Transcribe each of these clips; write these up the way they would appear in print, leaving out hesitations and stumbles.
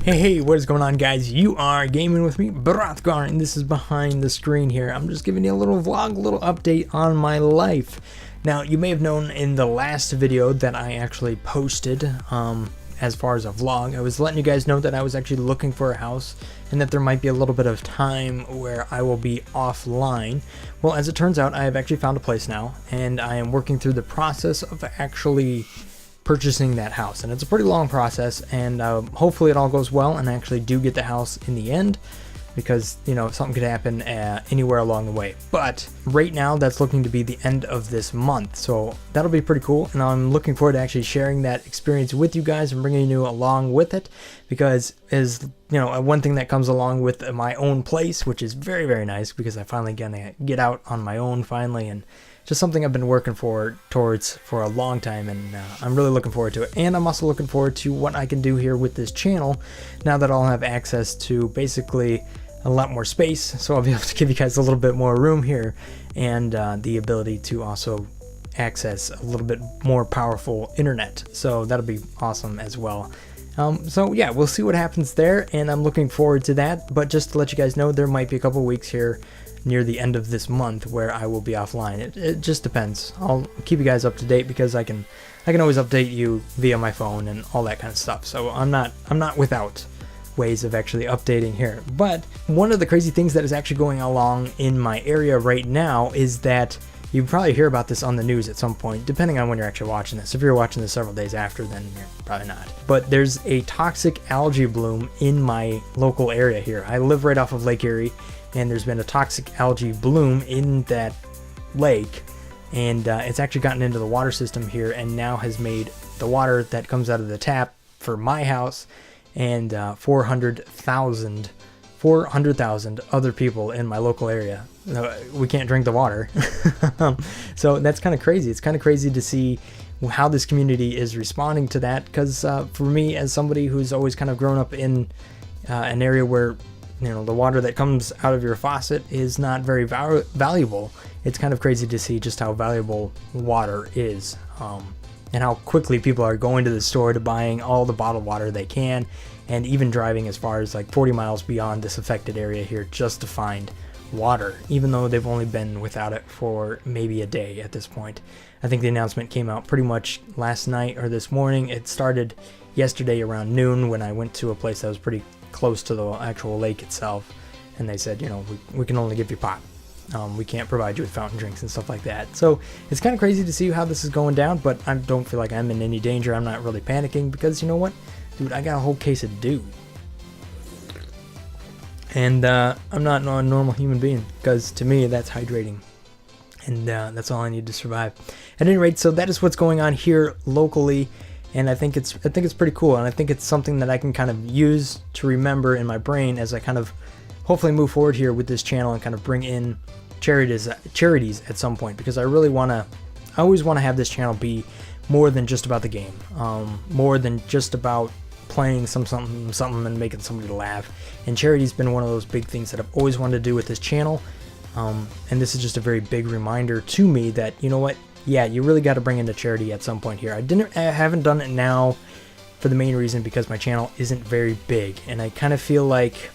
Hey, what is going on, guys? You are gaming with me, Brothgar, and this is behind the screen here. I'm just giving you a little vlog, little update on my life. Now, you may have known in the last video that I actually posted, as far as a vlog, I was letting you guys know that I was actually looking for a house and that there might be a little bit of time where I will be offline. Well, as it turns out, I have actually found a place now, and I am working through the process of actually purchasing that house, and it's a pretty long process, and hopefully it all goes well and I actually do get the house in the end, because you know, something could happen anywhere along the way. But right now that's looking to be the end of this month, so that'll be pretty cool, and I'm looking forward to actually sharing that experience with you guys and bringing you along with it, because as you know, one thing that comes along with my own place, which is very, very nice, because I finally gonna get out on my own finally, and just something I've been working towards for a long time, and I'm really looking forward to it. And I'm also looking forward to what I can do here with this channel now that I'll have access to basically a lot more space, so I'll be able to give you guys a little bit more room here, and the ability to also access a little bit more powerful internet, so that'll be awesome as well. So yeah, we'll see what happens there, and I'm looking forward to that. But just to let you guys know, there might be a couple weeks here near the end of this month where I will be offline. It just depends. I'll keep you guys up to date, because I can always update you via my phone and all that kind of stuff. So I'm not without ways of actually updating here. But one of the crazy things that is actually going along in my area right now is that you probably hear about this on the news at some point, depending on when you're actually watching this. If you're watching this several days after, then you're probably not. But there's a toxic algae bloom in my local area here. I live right off of Lake Erie, and there's been a toxic algae bloom in that lake, and it's actually gotten into the water system here, and now has made the water that comes out of the tap for my house and 400,000 other people in my local area, we can't drink the water. So that's kind of crazy. It's kind of crazy to see how this community is responding to that, because for me, as somebody who's always kind of grown up in an area where, you know, the water that comes out of your faucet is not very valuable, it's kind of crazy to see just how valuable water is, and how quickly people are going to the store to buying all the bottled water they can, and even driving as far as like 40 miles beyond this affected area here just to find water, even though they've only been without it for maybe a day at this point. I think the announcement came out pretty much last night or this morning. It started yesterday around noon when I went to a place that was pretty close to the actual lake itself, and they said, you know, we can only give you pot. We can't provide you with fountain drinks and stuff like that. So it's kind of crazy to see how this is going down, but I don't feel like I'm in any danger. I'm not really panicking, because you know what, dude, I got a whole case of dew, and I'm not a normal human being, because to me that's hydrating, and that's all I need to survive. At any rate, so that is what's going on here locally, and I think it's pretty cool, and I think it's something that I can kind of use to remember in my brain as I kind of hopefully move forward here with this channel and kind of bring in charities at some point, because I always want to have this channel be more than just about the game, more than just about playing something and making somebody laugh. And charity's been one of those big things that I've always wanted to do with this channel, and this is just a very big reminder to me that, you know what, yeah, you really got to bring in a charity at some point here. I haven't done it now for the main reason because my channel isn't very big, and I kind of feel like,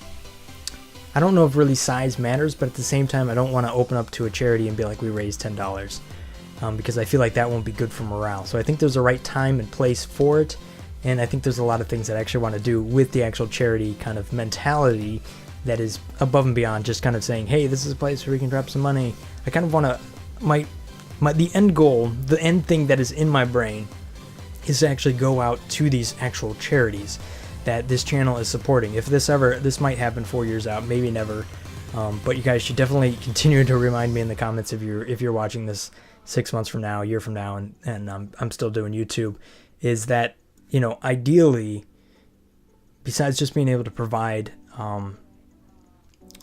I don't know if really size matters, but at the same time, I don't want to open up to a charity and be like, we raised $10, because I feel like that won't be good for morale. So I think there's a right time and place for it, and I think there's a lot of things that I actually want to do with the actual charity kind of mentality that is above and beyond just kind of saying, hey, this is a place where we can drop some money. I kind of want to, the end goal, the end thing that is in my brain is to actually go out to these actual charities that this channel is supporting. If this might happen 4 years out, maybe never, but you guys should definitely continue to remind me in the comments if you're watching this 6 months from now, a year from now, and I'm still doing YouTube, is that, you know, ideally, besides just being able to provide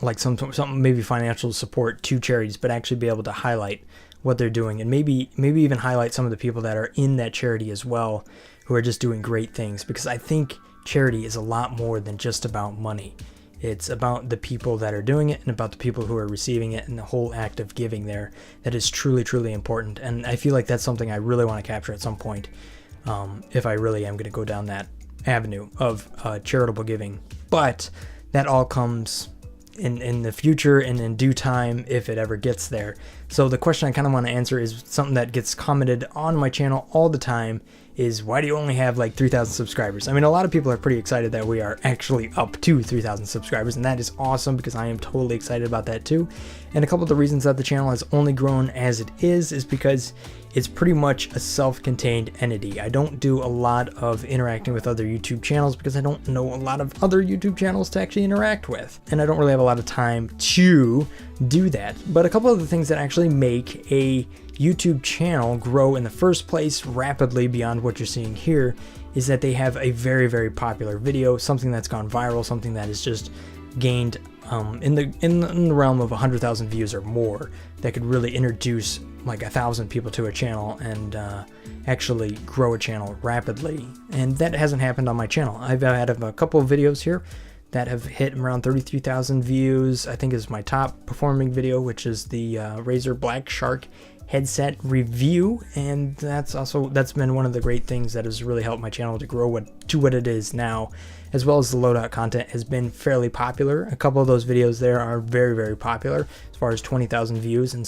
like some maybe financial support to charities, but actually be able to highlight what they're doing, and maybe even highlight some of the people that are in that charity as well, who are just doing great things, because I think charity is a lot more than just about money. It's about the people that are doing it, and about the people who are receiving it, and the whole act of giving there that is truly, truly important. And I feel like that's something I really want to capture at some point, if I really am going to go down that avenue of charitable giving, but that all comes in the future and in due time if it ever gets there. So the question I kind of want to answer is something that gets commented on my channel all the time, is why do you only have like 3,000 subscribers? I mean, a lot of people are pretty excited that we are actually up to 3,000 subscribers, and that is awesome because I am totally excited about that too. And a couple of the reasons that the channel has only grown as it is because it's pretty much a self-contained entity. I don't do a lot of interacting with other YouTube channels because I don't know a lot of other YouTube channels to actually interact with, and I don't really have a lot of time to do that. But a couple of the things that actually make a YouTube channel grow in the first place rapidly beyond what you're seeing here is that they have a very, very popular video, something that's gone viral, something that has just gained in the realm of 100,000 views or more, that could really introduce like 1,000 people to a channel and actually grow a channel rapidly. And that hasn't happened on my channel. I've had a couple of videos here that have hit around 33,000 views. I think is my top performing video, which is the Razer Black Shark headset review, and that's been one of the great things that has really helped my channel to grow to what it is now, as well as the loadout content has been fairly popular. A couple of those videos there are very, very popular as far as 20,000 views and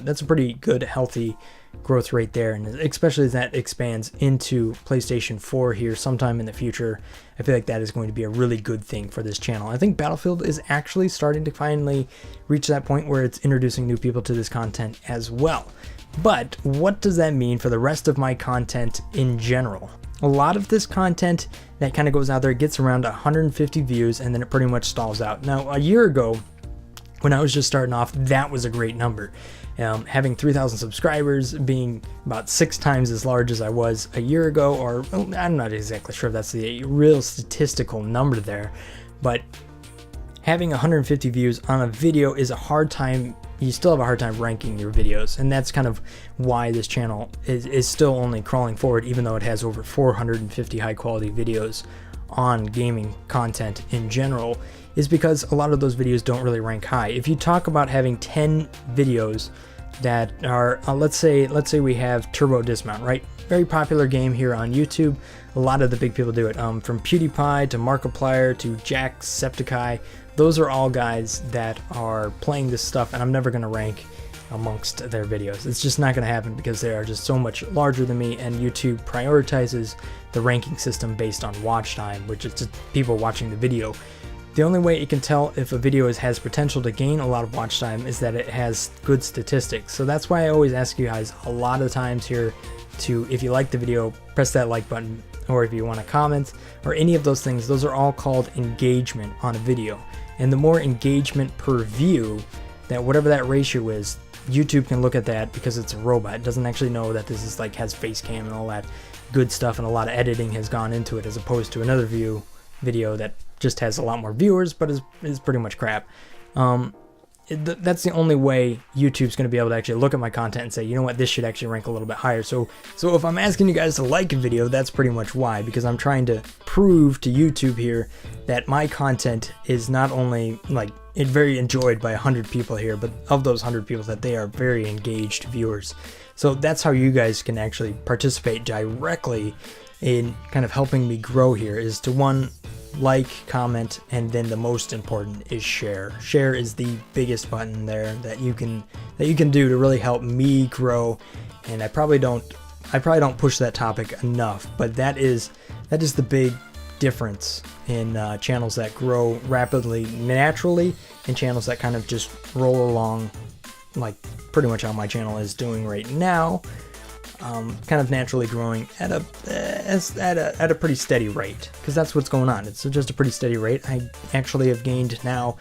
that's a pretty good, healthy growth rate there, and especially as that expands into PlayStation 4 here sometime in the future, I feel like that is going to be a really good thing for this channel. I think Battlefield is actually starting to finally reach that point where it's introducing new people to this content as well. But what does that mean for the rest of my content in general? A lot of this content that kind of goes out there gets around 150 views and then it pretty much stalls out. Now, a year ago, when I was just starting off, that was a great number. Having 3,000 subscribers, being about 6 times as large as I was a year ago, or I'm not exactly sure if that's the real statistical number there, but having 150 views on a video is a hard time. You still have a hard time ranking your videos, and that's kind of why this channel is still only crawling forward, even though it has over 450 high quality videos on gaming content in general, is because a lot of those videos don't really rank high. If you talk about having 10 videos that are, let's say we have Turbo Dismount, right? Very popular game here on YouTube. A lot of the big people do it, from PewDiePie to Markiplier to Jacksepticeye. Those are all guys that are playing this stuff, and I'm never going to rank amongst their videos. It's just not going to happen because they are just so much larger than me, and YouTube prioritizes the ranking system based on watch time, which is just people watching the video. The only way you can tell if a video has potential to gain a lot of watch time is that it has good statistics. So that's why I always ask you guys a lot of times here to, if you like the video, press that like button, or if you want to comment or any of those things, those are all called engagement on a video. And the more engagement per view, that whatever that ratio is, YouTube can look at that because it's a robot. It doesn't actually know that this is like has face cam and all that good stuff, and a lot of editing has gone into it, as opposed to another video that just has a lot more viewers but is pretty much crap. That's the only way YouTube's going to be able to actually look at my content and say, you know what, this should actually rank a little bit higher. So if I'm asking you guys to like a video, that's pretty much why, because I'm trying to prove to YouTube here that my content is not only like very enjoyed by 100 people here, but of those 100 people, that they are very engaged viewers. So that's how you guys can actually participate directly in kind of helping me grow here, is to, one, like, comment, and then the most important is share. Share is the biggest button there that you can do to really help me grow. And I probably don't push that topic enough, but that is the big difference in channels that grow rapidly naturally and channels that kind of just roll along, like pretty much how my channel is doing right now. Kind of naturally growing at a pretty steady rate, because that's what's going on. It's just a pretty steady rate. I actually have gained now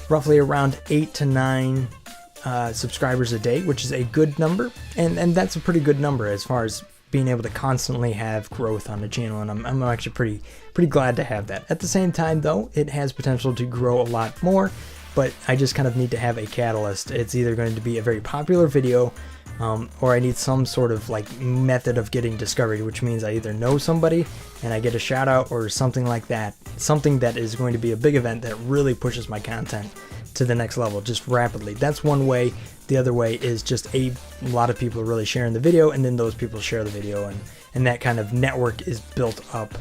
roughly around 8 to 9 subscribers a day, which is a good number, and that's a pretty good number as far as being able to constantly have growth on the channel, and I'm actually pretty glad to have that. At the same time, though, it has potential to grow a lot more, but I just kind of need to have a catalyst. It's either going to be a very popular video, or I need some sort of like method of getting discovered, which means I either know somebody and I get a shout out, or something like that. Something that is going to be a big event that really pushes my content to the next level just rapidly. That's one way. The other way is just a lot of people are really sharing the video, and then those people share the video, and that kind of network is built up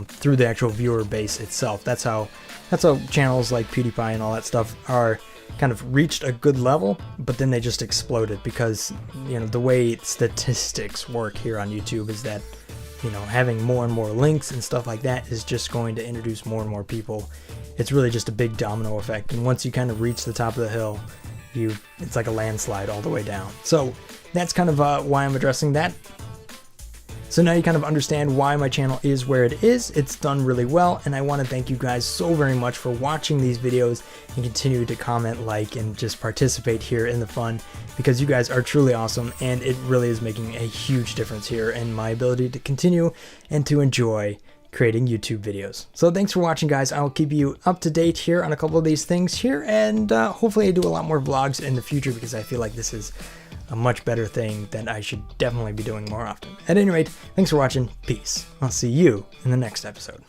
through the actual viewer base itself. That's how channels like PewDiePie and all that stuff are kind of reached a good level, but then they just exploded because, you know, the way statistics work here on YouTube is that, you know, having more and more links and stuff like that is just going to introduce more and more people. It's really just a big domino effect, and once you kind of reach the top of the hill, it's like a landslide all the way down. So that's kind of why I'm addressing that. So now you kind of understand why my channel is where it is. It's done really well, and I want to thank you guys so very much for watching these videos and continue to comment, like, and just participate here in the fun, because you guys are truly awesome, and it really is making a huge difference here in my ability to continue and to enjoy creating YouTube videos. So thanks for watching, guys. I'll keep you up to date here on a couple of these things here, and hopefully I do a lot more vlogs in the future, because I feel like this is a much better thing that I should definitely be doing more often. At any rate, thanks for watching. Peace. I'll see you in the next episode.